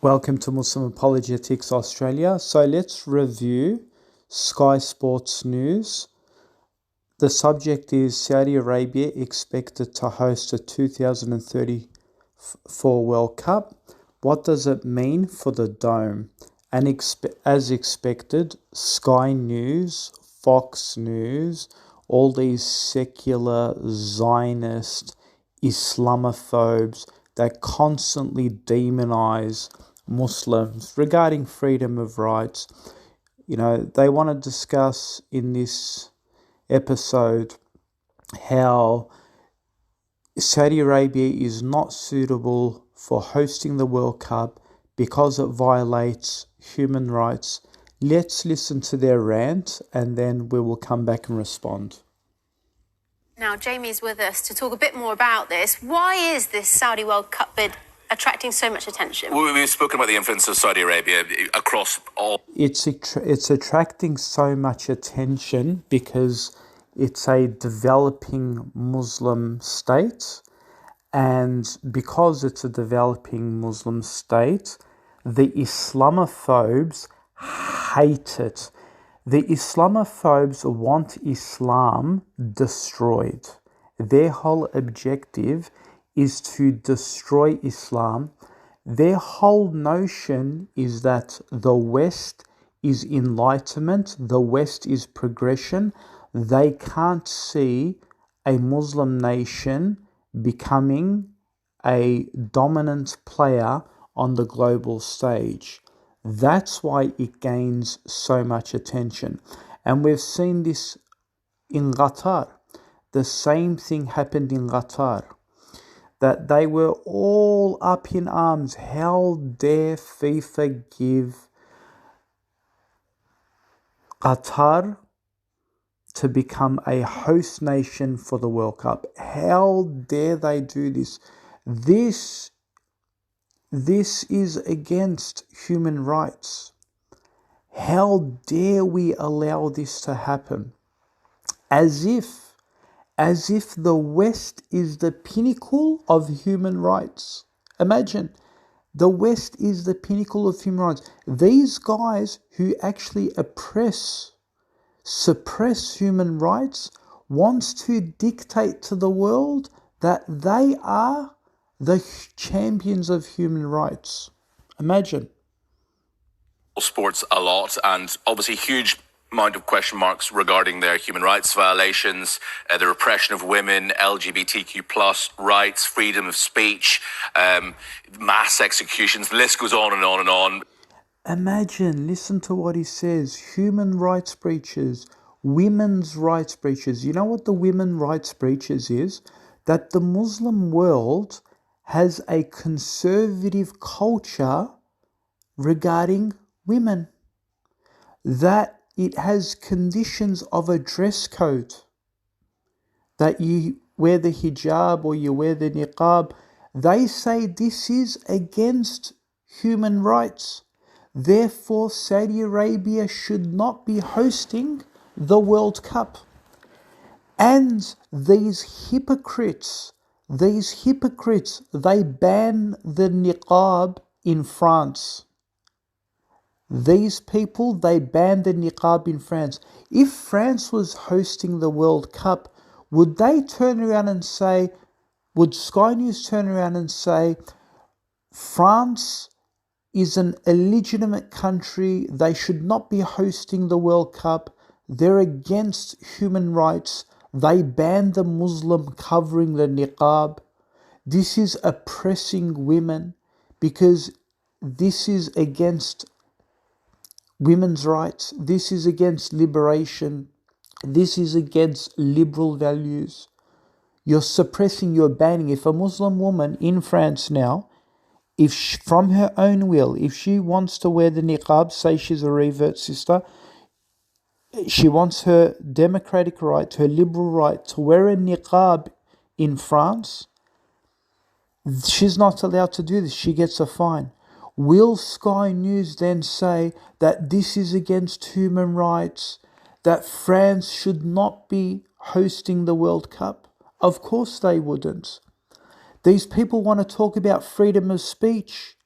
Welcome to Muslim Apologetics Australia. So let's review Sky Sports News. The subject is Saudi Arabia expected to host a 2034 World Cup. What does it mean for the Dome? And as expected, Sky News, Fox News, all these secular Zionist Islamophobes that constantly demonize Muslims regarding freedom of rights. They want to discuss in this episode how Saudi Arabia is not suitable for hosting the World Cup because it violates human rights. Let's listen to their rant and then we will come back and respond. Now, Jamie's with us to talk a bit more about this. Why is this Saudi World Cup bid attracting so much attention? Well, we've spoken about the influence of Saudi Arabia across all. It's attracting so much attention because it's a developing Muslim state, and because it's a developing Muslim state, the Islamophobes hate it. The Islamophobes want Islam destroyed. Their whole objective is to destroy Islam. Their whole notion is that the West is enlightenment, the West is progression. They can't see a Muslim nation becoming a dominant player on the global stage. That's why it gains so much attention. And we've seen this in Qatar. The same thing happened in Qatar. That they were all up in arms. How dare FIFA give Qatar to become a host nation for the World Cup? How dare they do this? This is against human rights. How dare we allow this to happen? As if the West is the pinnacle of human rights. Imagine, the West is the pinnacle of human rights. These guys who actually suppress human rights, wants to dictate to the world that they are the champions of human rights. Imagine. Sports a lot, and obviously huge amount of question marks regarding their human rights violations, the repression of women, LGBTQ plus rights, freedom of speech, mass executions. The list goes on and on and on. Imagine, listen to what he says. Human rights breaches, women's rights breaches. You know what the women's rights breaches is? That the Muslim world has a conservative culture regarding women. That it has conditions of a dress code. That you wear the hijab or you wear the niqab. They say this is against human rights. Therefore, Saudi Arabia should not be hosting the World Cup. And these hypocrites, they ban the niqab in France. These people, they banned the niqab in France. If France was hosting the World Cup, would they turn around and say, would Sky News turn around and say, France is an illegitimate country, they should not be hosting the World Cup, they're against human rights, they banned the Muslim covering the niqab. This is oppressing women because this is against women's rights, this is against liberation, this is against liberal values. You're suppressing, you're banning. If a Muslim woman in France now, if she, from her own will, if she wants to wear the niqab, say she's a revert sister, she wants her democratic right, her liberal right to wear a niqab in France, she's not allowed to do this. She gets a fine. Will Sky News then say that this is against human rights, that France should not be hosting the World Cup? Of course they wouldn't. These people want to talk about freedom of speech.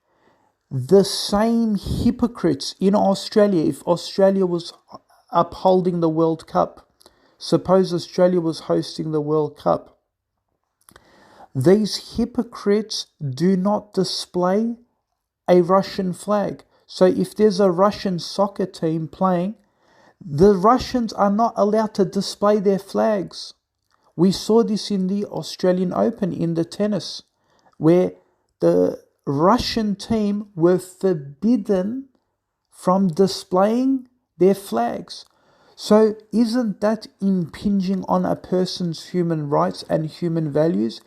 The same hypocrites in Australia, if Australia was upholding the World Cup, suppose Australia was hosting the World Cup, these hypocrites do not display a Russian flag. So if there's a Russian soccer team playing, the Russians are not allowed to display their flags. We saw this in the Australian Open in the tennis, where the Russian team were forbidden from displaying their flags. So isn't that impinging on a person's human rights and human values?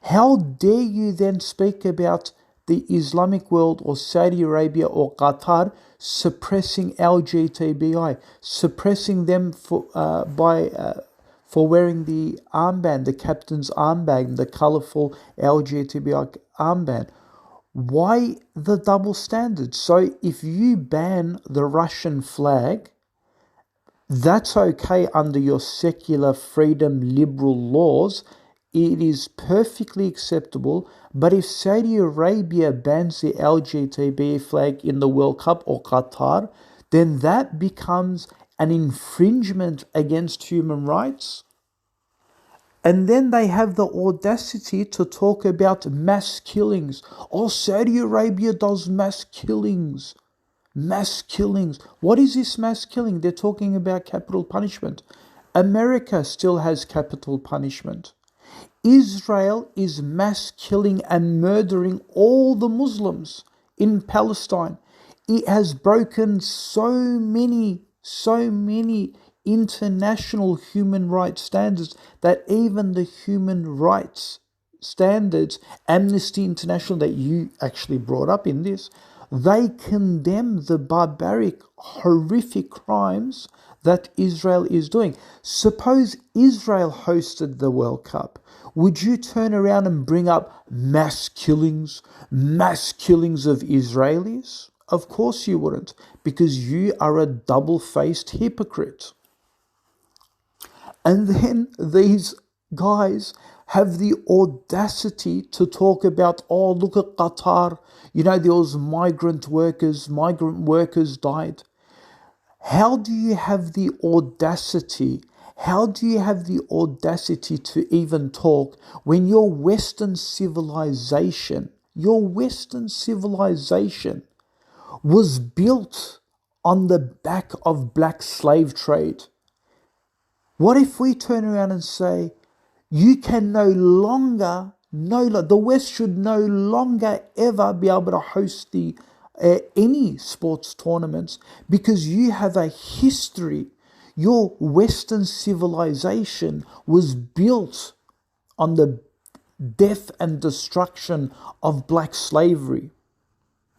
How dare you then speak about the Islamic world or Saudi Arabia or Qatar suppressing LGBTI, suppressing them for wearing the armband, the captain's armband, the colourful LGBTI armband? Why the double standard? So if you ban the Russian flag, that's okay under your secular freedom liberal laws. It is perfectly acceptable. But if Saudi Arabia bans the LGBTI flag in the World Cup or Qatar, then that becomes an infringement against human rights. And then they have the audacity to talk about mass killings. Oh, Saudi Arabia does mass killings. Mass killings. What is this mass killing? They're talking about capital punishment. America still has capital punishment. Israel is mass killing and murdering all the Muslims in Palestine. It has broken so many international human rights standards that even the human rights standards, Amnesty International, that you actually brought up in this, they condemn the barbaric, horrific crimes that Israel is doing. Suppose Israel hosted the World Cup. Would you turn around and bring up mass killings of Israelis? Of course you wouldn't, because you are a double-faced hypocrite. And then these guys have the audacity to talk about, oh, look at Qatar, there was migrant workers died. How do you have the audacity? How do you have the audacity to even talk when your Western civilization was built on the back of black slave trade? What if we turn around and say, you can the West should no longer ever be able to host any sports tournaments because you have a history. Your Western civilization was built on the death and destruction of black slavery,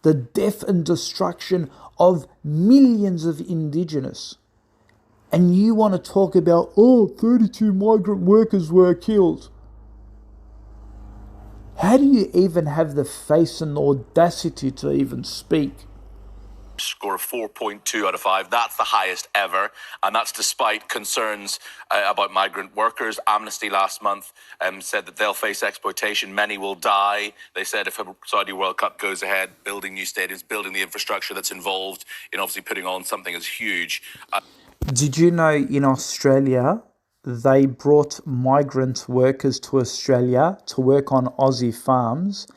the death and destruction of millions of indigenous. And you want to talk about, 32 migrant workers were killed. How do you even have the face and audacity to even speak? Score of 4.2 out of 5. That's the highest ever, and that's despite concerns about migrant workers. Amnesty last month said that they'll face exploitation. Many will die. They said if a Saudi World Cup goes ahead, building new stadiums, building the infrastructure that's involved in obviously putting on something as huge. Did you know in Australia, they brought migrant workers to Australia to work on Aussie farms,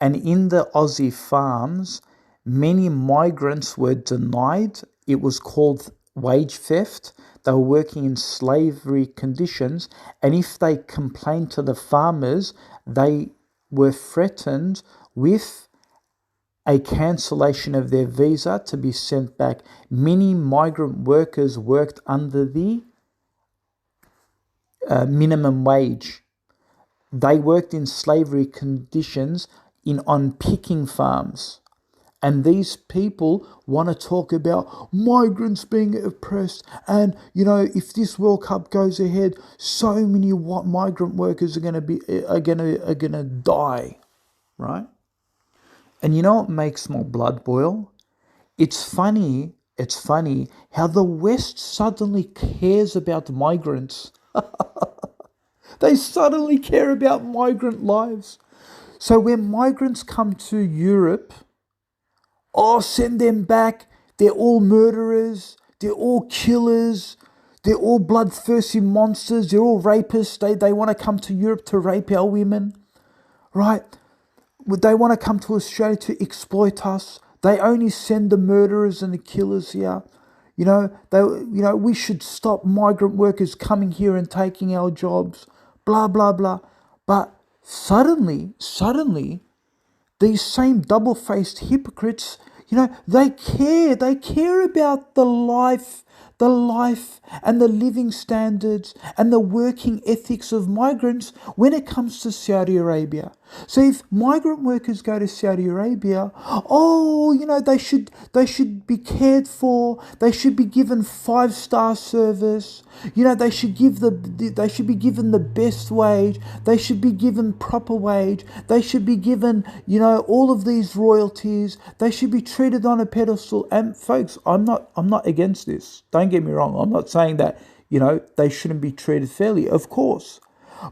and in the Aussie farms, many migrants were denied. It was called wage theft. They were working in slavery conditions, and if they complained to the farmers, they were threatened with a cancellation of their visa to be sent back. Many migrant workers worked under the minimum wage. They worked in slavery conditions on picking farms. And these people want to talk about migrants being oppressed. And, if this World Cup goes ahead, so many migrant workers are going to die, right? And you know what makes my blood boil? It's funny how the West suddenly cares about migrants. They suddenly care about migrant lives. So when migrants come to Europe, Oh, send them back. They're all murderers. They're all killers. They're all bloodthirsty monsters. They're all rapists. They want to come to Europe to rape our women, right? They want to come to Australia to exploit us. They only send the murderers and the killers here. We should stop migrant workers coming here and taking our jobs. Blah, blah, blah. But suddenly, these same double-faced hypocrites, they care. They care about the life and the living standards and the working ethics of migrants when it comes to Saudi Arabia. So if migrant workers go to Saudi Arabia, they should be cared for. They should be given 5-star service. They should be given the best wage. They should be given proper wage. They should be given, all of these royalties. They should be treated on a pedestal. And folks, I'm not against this. Don't get me wrong. I'm not saying that, they shouldn't be treated fairly. Of course.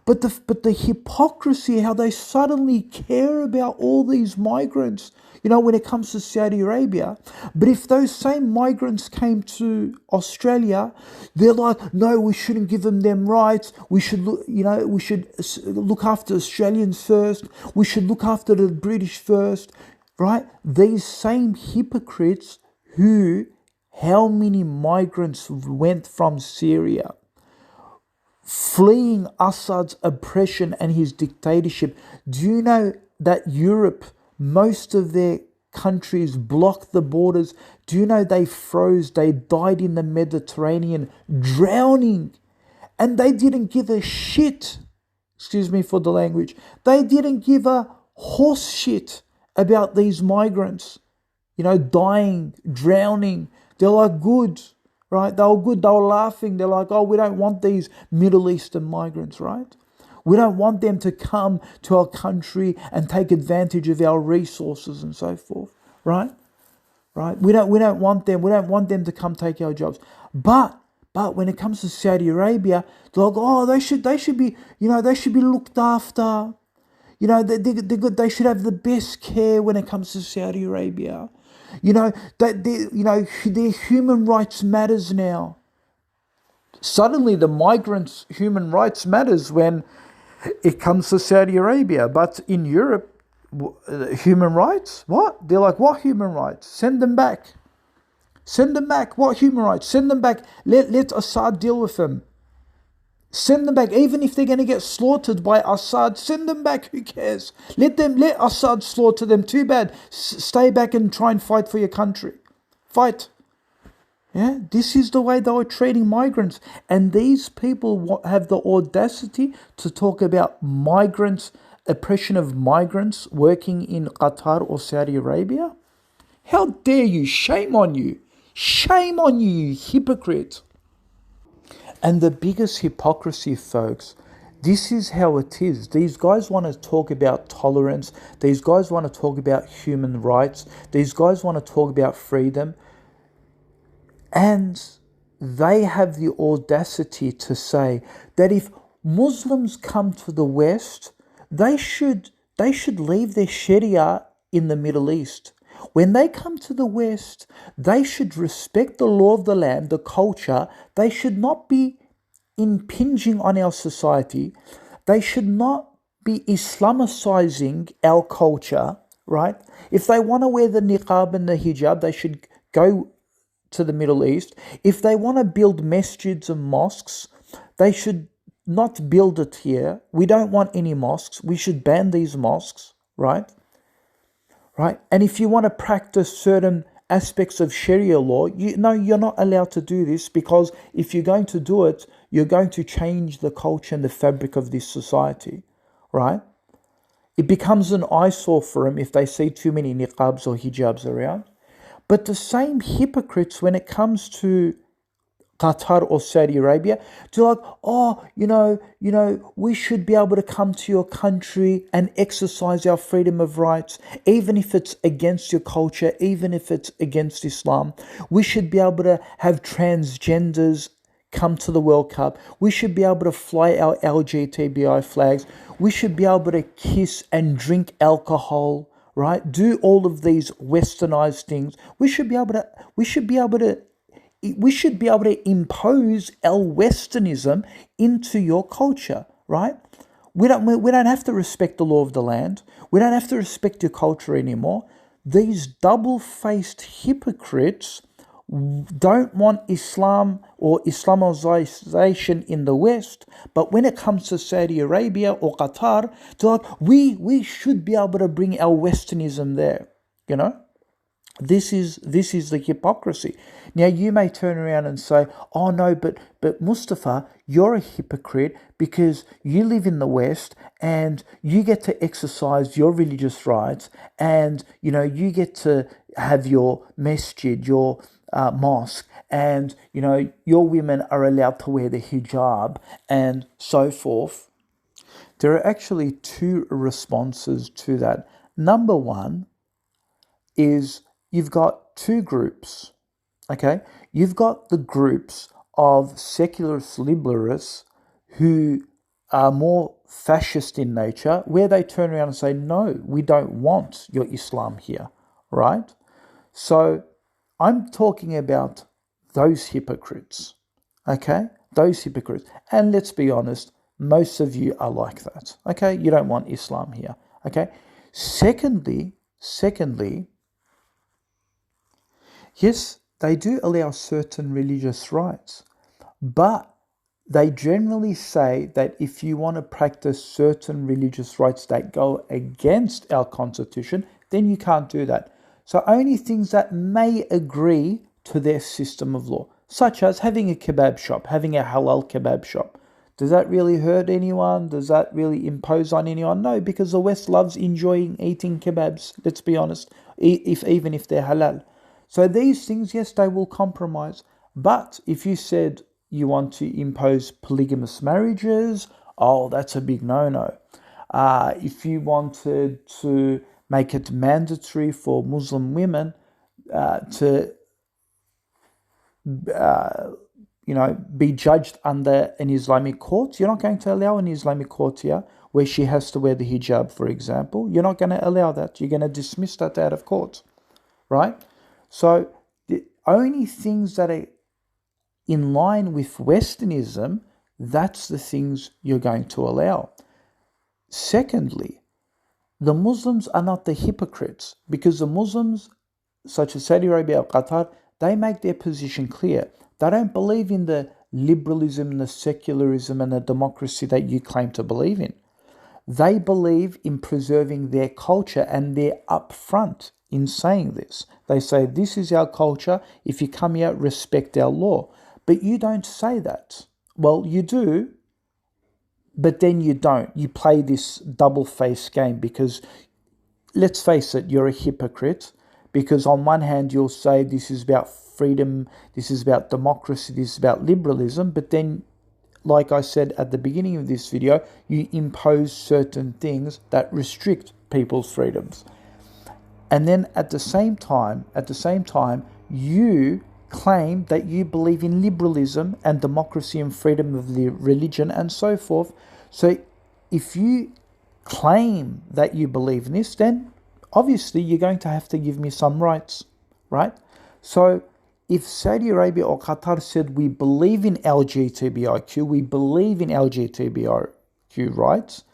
But the hypocrisy, how they suddenly care about all these migrants, when it comes to Saudi Arabia. But if those same migrants came to Australia, they're like, no, we shouldn't give them rights. We should look after Australians first. We should look after the British first, right? These same hypocrites how many migrants went from Syria, fleeing Assad's oppression and his dictatorship? Do you know that Europe, most of their countries blocked the borders? Do you know they froze? They died in the Mediterranean, drowning. And they didn't give a shit. Excuse me for the language. They didn't give a horse shit about these migrants, dying, drowning. They're like, good. Right? They were good. They were laughing. They're like, oh, we don't want these Middle Eastern migrants, right? We don't want them to come to our country and take advantage of our resources and so forth, right? Right? We don't want them. We don't want them to come take our jobs. But when it comes to Saudi Arabia, they're like, oh, they should be, they should be looked after. They're good. They should have the best care when it comes to Saudi Arabia. Their human rights matters now. Suddenly the migrants' human rights matters when it comes to Saudi Arabia. But in Europe, human rights? What? They're like, what human rights? Send them back. Send them back. What human rights? Send them back. Let Assad deal with them. Send them back. Even if they're going to get slaughtered by Assad, send them back. Who cares? Let Assad slaughter them. Too bad. Stay back and try and fight for your country. Fight. Yeah, this is the way they were treating migrants. And these people have the audacity to talk about migrants, oppression of migrants working in Qatar or Saudi Arabia. How dare you? Shame on you. Shame on you, you hypocrite. And the biggest hypocrisy, folks, this is how it is. These guys want to talk about tolerance. These guys want to talk about human rights. These guys want to talk about freedom. And they have the audacity to say that if Muslims come to the West, they should leave their Sharia in the Middle East. When they come to the West, they should respect the law of the land, the culture. They should not be impinging on our society. They should not be Islamicizing our culture, right? If they want to wear the niqab and the hijab, they should go to the Middle East. If they want to build masjids and mosques, they should not build it here. We don't want any mosques. We should ban these mosques, right? Right? And if you want to practice certain aspects of Sharia law, you're not allowed to do this, because if you're going to do it, you're going to change the culture and the fabric of this society, right? It becomes an eyesore for them if they see too many niqabs or hijabs around. But the same hypocrites, when it comes to Qatar or Saudi Arabia, to like, oh, we should be able to come to your country and exercise our freedom of rights, even if it's against your culture, even if it's against Islam. We should be able to have transgenders come to the World Cup. We should be able to fly our LGTBI flags. We should be able to kiss and drink alcohol, right? Do all of these westernized things. We should be able to impose our westernism into your culture, right? We don't have to respect the law of the land. We don't have to respect your culture anymore. These double-faced hypocrites don't want Islam or Islamization in the West, but when it comes to Saudi Arabia or Qatar, they're like, we should be able to bring our Westernism there, you know? This is the hypocrisy. Now you may turn around and say, "Oh no, but Mustafa, you're a hypocrite because you live in the West and you get to exercise your religious rights, and you get to have your masjid, your mosque, and your women are allowed to wear the hijab and so forth." There are actually two responses to that. Number one is you've got two groups, okay? You've got the groups of secularist liberalists who are more fascist in nature, where they turn around and say, no, we don't want your Islam here, right? So I'm talking about those hypocrites, okay? Those hypocrites. And let's be honest, most of you are like that, okay? You don't want Islam here, okay? Secondly, yes, they do allow certain religious rights, but they generally say that if you want to practice certain religious rights that go against our constitution, then you can't do that. So only things that may agree to their system of law, such as having a kebab shop, having a halal kebab shop. Does that really hurt anyone? Does that really impose on anyone? No, because the West loves enjoying eating kebabs, let's be honest, even if they're halal. So these things, yes, they will compromise. But if you said you want to impose polygamous marriages, oh, that's a big no-no. If you wanted to make it mandatory for Muslim women to be judged under an Islamic court, you're not going to allow an Islamic court here where she has to wear the hijab, for example. You're not going to allow that. You're going to dismiss that out of court, right? So the only things that are in line with Westernism, that's the things you're going to allow. Secondly, the Muslims are not the hypocrites, because the Muslims, such as Saudi Arabia or Qatar, they make their position clear. They don't believe in the liberalism and the secularism and the democracy that you claim to believe in. They believe in preserving their culture, and they're upfront in saying this. They say, this is our culture. If you come here, respect our law. But you don't say that. Well, you do, but then you don't. You play this double-faced game because, let's face it, you're a hypocrite. Because on one hand, you'll say this is about freedom, this is about democracy, this is about liberalism, but then, like I said at the beginning of this video, you impose certain things that restrict people's freedoms. And then at the same time, you claim that you believe in liberalism and democracy and freedom of the religion and so forth. So if you claim that you believe in this, then obviously you're going to have to give me some rights, right? So if Saudi Arabia or Qatar said we believe in LGBTIQ, we believe in LGBTIQ rights,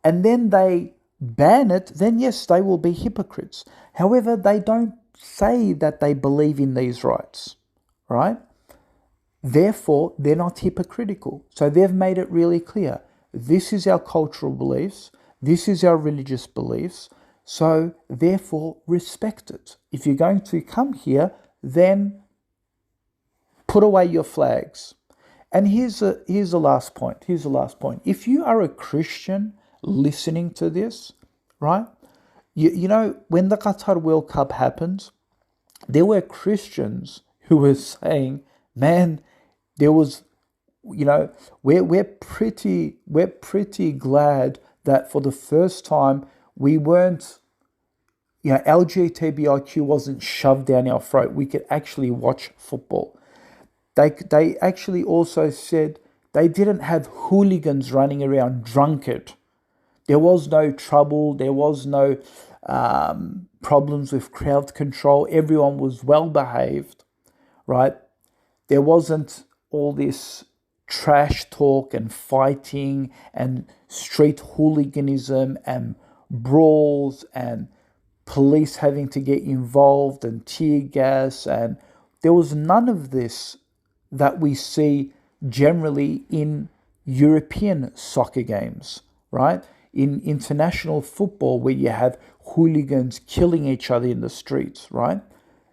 and then they ban it, then yes, they will be hypocrites. However, they don't say that they believe in these rights, right? Therefore, they're not hypocritical. So they've made it really clear. This is our cultural beliefs. This is our religious beliefs. So therefore, respect it. If you're going to come here, then put away your flags. And here's the last point. If you are a Christian listening to this, right? You know, when the Qatar World Cup happened, there were Christians who were saying, man, there was, we're pretty glad that for the first time we weren't, LGBTIQ wasn't shoved down our throat. We could actually watch football. They actually also said they didn't have hooligans running around drunkard. There was no trouble. There was no problems with crowd control. Everyone was well behaved, right? There wasn't all this trash talk and fighting and street hooliganism and brawls and police having to get involved and tear gas, and there was none of this that we see generally in European soccer games, right? In international football, where you have hooligans killing each other in the streets, right?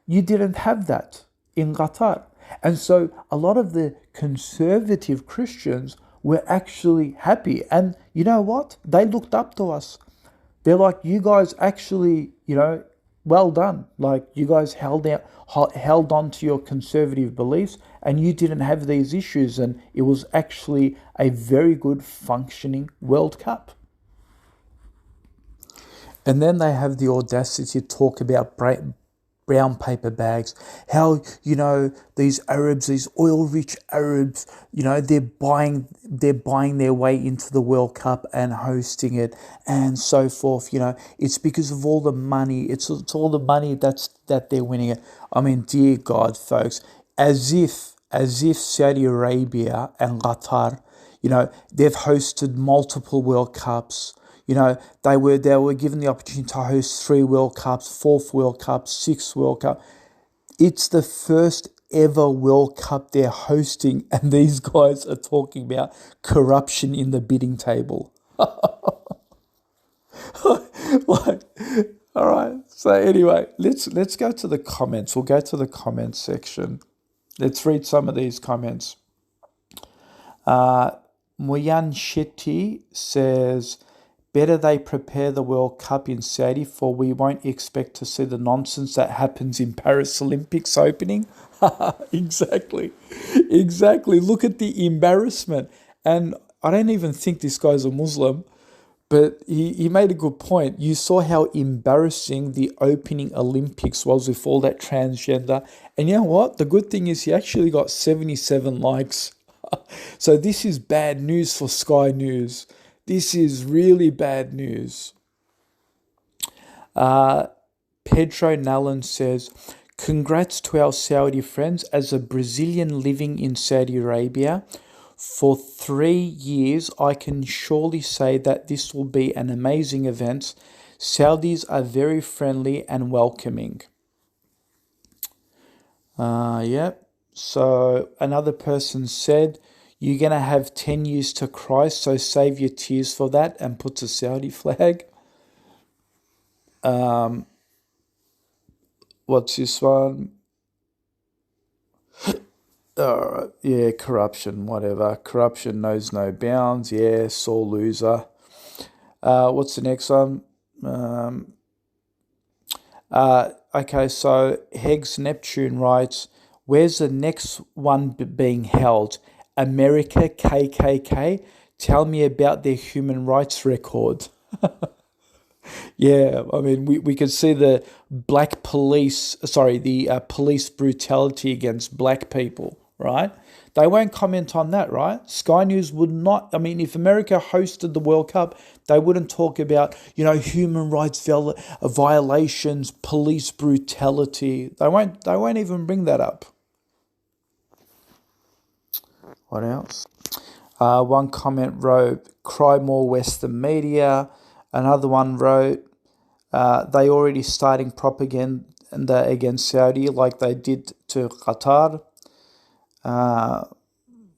You didn't have that in Qatar. And so a lot of the conservative Christians were actually happy. And you know what? They looked up to us. They're like, you guys actually, well done. Like, you guys held on to your conservative beliefs, and you didn't have these issues. And it was actually a very good functioning World Cup. And then they have the audacity to talk about brown paper bags, how, these Arabs, these oil-rich Arabs, they're buying their way into the World Cup and hosting it and so forth. It's because of all the money. It's all the money that they're winning it. I mean, dear God, folks, as if Saudi Arabia and Qatar, they've hosted multiple World Cups. They were given the opportunity to host 3 World Cups, 4th World Cup, 6th World Cup. It's the first ever World Cup they're hosting, and these guys are talking about corruption in the bidding table. All right. So anyway, let's go to the comments. We'll go to the comments section. Let's read some of these comments. Moyan Shetty says, better they prepare the World Cup in Saudi, for we won't expect to see the nonsense that happens in Paris Olympics opening. Exactly. Look at the embarrassment. And I don't even think this guy's a Muslim, but he made a good point. You saw how embarrassing the opening Olympics was with all that transgender. And you know what? The good thing is he actually got 77 likes. So this is bad news for Sky News. This is really bad news. Pedro Nallen says, congrats to our Saudi friends. As a Brazilian living in Saudi Arabia for 3 years, I can surely say that this will be an amazing event. Saudis are very friendly and welcoming. So another person said, you're going to have 10 years to Christ, so save your tears for that, and puts a Saudi flag. What's this one? Corruption, whatever. Corruption knows no bounds. Yeah, sore loser. What's the next one? Okay, so Hegs Neptune writes, where's the next one being held? America, KKK, tell me about their human rights record. Yeah, I mean, we could see the police brutality against black people, right? They won't comment on that, right? Sky News would not, I mean, if America hosted the World Cup, they wouldn't talk about, human rights violations, police brutality. They won't even bring that up. What else? One comment wrote, cry more Western media. Another one wrote, they already starting propaganda against Saudi like they did to Qatar.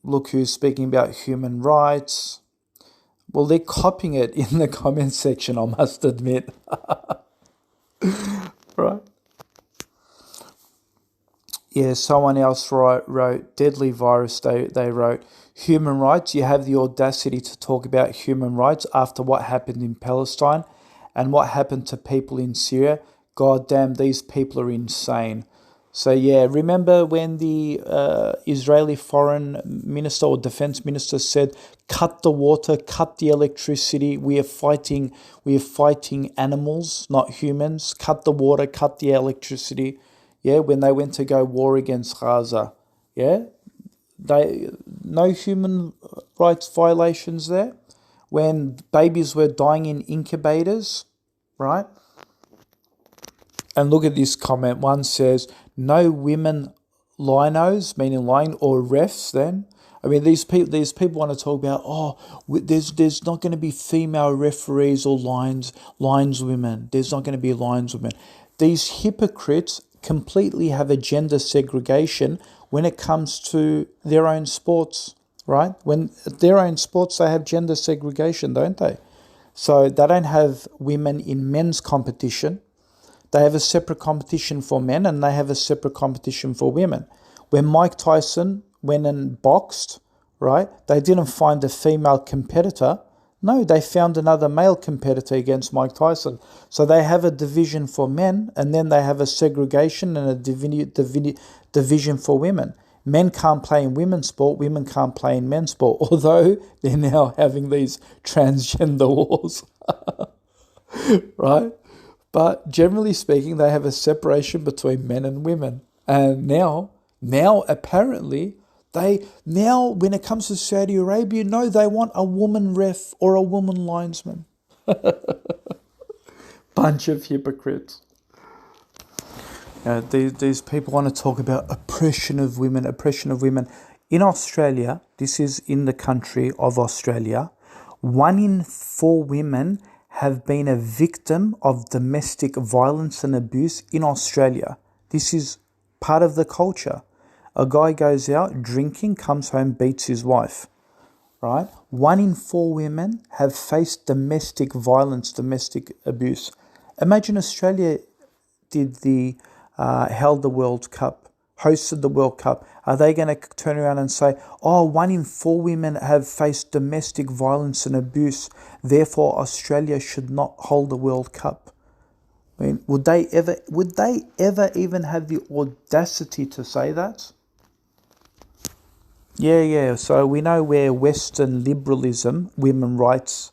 Look who's speaking about human rights. Well, they're copying it in the comment section, I must admit. Right? Yeah, someone else wrote deadly virus. They wrote human rights. You have the audacity to talk about human rights after what happened in Palestine and what happened to people in Syria. God damn, these people are insane. So yeah, remember when the Israeli foreign minister or defense minister said, cut the water, cut the electricity. We are fighting animals, not humans. Cut the water, cut the electricity. Yeah, when they went to go war against Gaza, yeah, no human rights violations there. when babies were dying in incubators, right? And look at this comment. One says, no women linos, meaning line, or refs then. I mean, these people want to talk about, there's not going to be female referees or lineswomen. There's not going to be lineswomen. These hypocrites completely have a gender segregation when it comes to their own sports, right? When their own sports, they have gender segregation, don't they? So they don't have women in men's competition. They have a separate competition for men and they have a separate competition for women. When Mike Tyson went and boxed, right, they didn't find a female competitor. No, they found another male competitor against Mike Tyson. So they have a division for men and then they have a segregation and a division for women. Men can't play in women's sport, women can't play in men's sport, although they're now having these transgender wars, right? But generally speaking, they have a separation between men and women. And now apparently, when it comes to Saudi Arabia, no, they want a woman ref or a woman linesman. Bunch of hypocrites. These people want to talk about oppression of women. In Australia, this is in the country of Australia, 1 in 4 women have been a victim of domestic violence and abuse in Australia. This is part of the culture. A guy goes out drinking, comes home, beats his wife, right? 1 in 4 women have faced domestic violence, domestic abuse. Imagine Australia held the World Cup, hosted the World Cup. Are they going to turn around and say, 1 in 4 women have faced domestic violence and abuse, therefore Australia should not hold the World Cup? I mean, would they ever even have the audacity to say that? Yeah. So we know where Western liberalism, women's rights,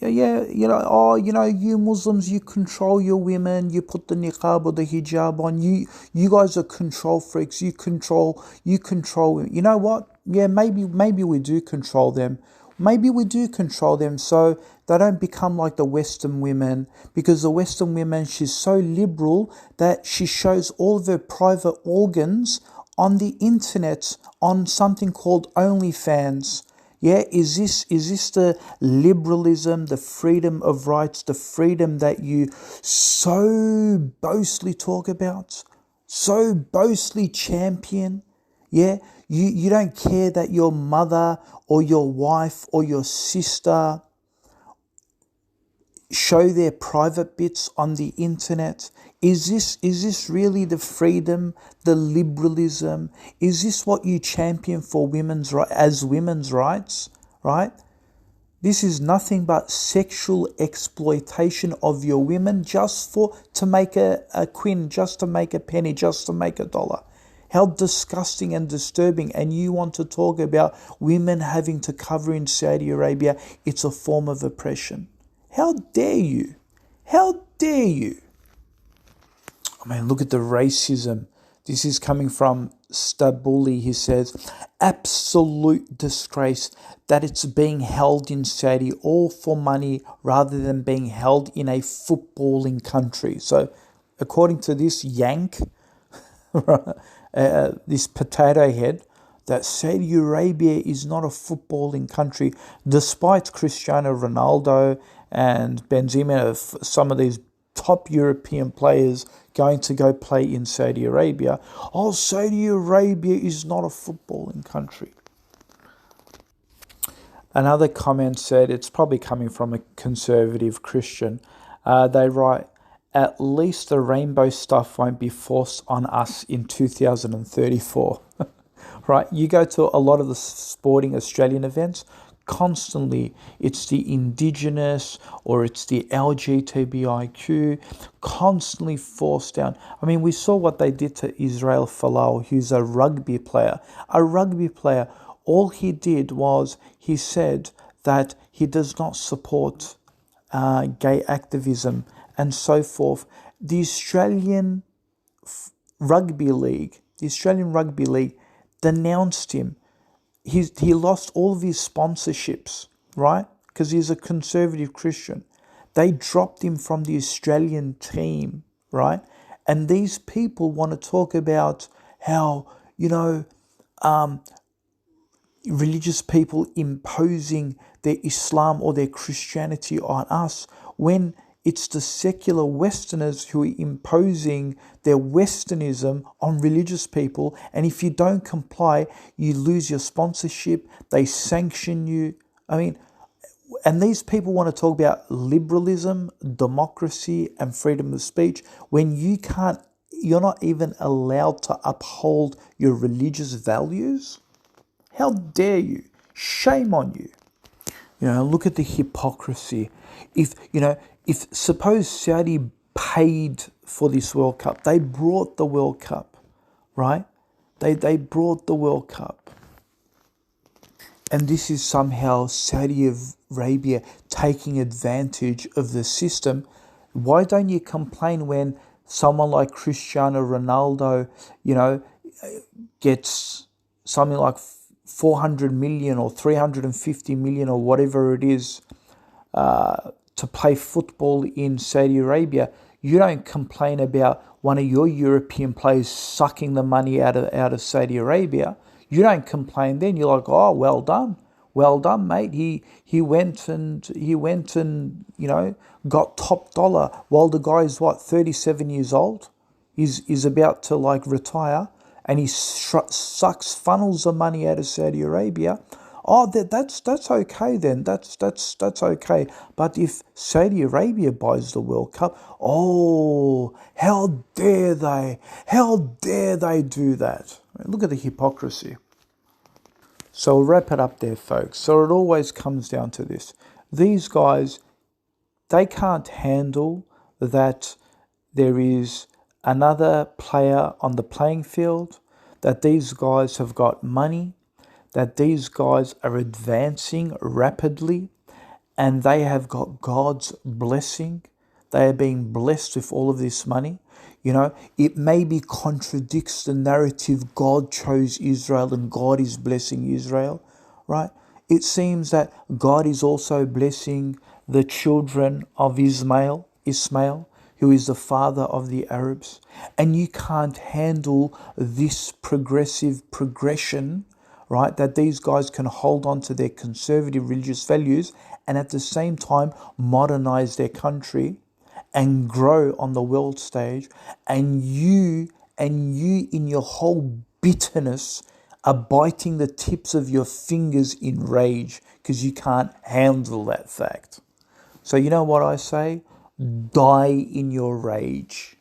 you Muslims, you control your women, you put the niqab or the hijab on, you guys are control freaks, you control women. You know what? Yeah, maybe we do control them. Maybe we do control them so they don't become like the Western women, because the Western women, she's so liberal that she shows all of her private organs on the internet on something called OnlyFans. Yeah, is this the liberalism, the freedom of rights, the freedom that you so boastfully talk about, so boastfully champion? Yeah, you don't care that your mother or your wife or your sister show their private bits on the internet? Is this really the freedom, the liberalism? Is this what you champion for women's rights, right? This is nothing but sexual exploitation of your women just to make a quin, just to make a penny, just to make $1. How disgusting and disturbing. And you want to talk about women having to cover in Saudi Arabia? It's a form of oppression. How dare you? How dare you? I mean, look at the racism. This is coming from Stabuli. He says, absolute disgrace that it's being held in Saudi all for money rather than being held in a footballing country. So according to this yank, this potato head, that Saudi Arabia is not a footballing country, despite Cristiano Ronaldo and Benzema, some of these top European players going to go play in Saudi Arabia. Saudi Arabia is not a footballing country. Another comment said, it's probably coming from a conservative Christian. They write, at least the rainbow stuff won't be forced on us in 2034. Right, you go to a lot of the sporting Australian events, constantly it's the Indigenous or it's the LGBTIQ constantly forced down. I mean, we saw what they did to Israel Folau, who's a rugby player. All he did was he said that he does not support gay activism and so forth. The Australian Rugby League denounced him. He lost all of his sponsorships, right? because he's a conservative Christian. They dropped him from the Australian team, right? And these people want to talk about how, religious people imposing their Islam or their Christianity on us, when it's the secular Westerners who are imposing their Westernism on religious people. And if you don't comply, you lose your sponsorship, they sanction you. And these people want to talk about liberalism, democracy, and freedom of speech when you're not even allowed to uphold your religious values. How dare you? Shame on you. Look at the hypocrisy. If suppose Saudi paid for this World Cup, they brought the World Cup, right? They brought the World Cup. And this is somehow Saudi Arabia taking advantage of the system. Why don't you complain when someone like Cristiano Ronaldo, gets something like 400 million or 350 million or whatever it is to play football in Saudi Arabia? You don't complain about one of your European players sucking the money out of Saudi Arabia. You don't complain then. You're like, oh, well done, mate. He went and got top dollar while the guy's 37 years old. He's about to retire, and he funnels the money out of Saudi Arabia. Oh, that's okay then. That's okay. But if Saudi Arabia buys the World Cup, oh, how dare they? How dare they do that? Look at the hypocrisy. So we'll wrap it up there, folks. So it always comes down to this. These guys, they can't handle that there is another player on the playing field, that these guys have got money, that these guys are advancing rapidly, and they have got God's blessing. They are being blessed with all of this money. It maybe contradicts the narrative God chose Israel and God is blessing Israel, right? It seems that God is also blessing the children of Ismail, who is the father of the Arabs. And you can't handle this progression, right? That these guys can hold on to their conservative religious values and at the same time modernize their country and grow on the world stage, and you in your whole bitterness are biting the tips of your fingers in rage because you can't handle that fact. So you know what I say? Die in your rage.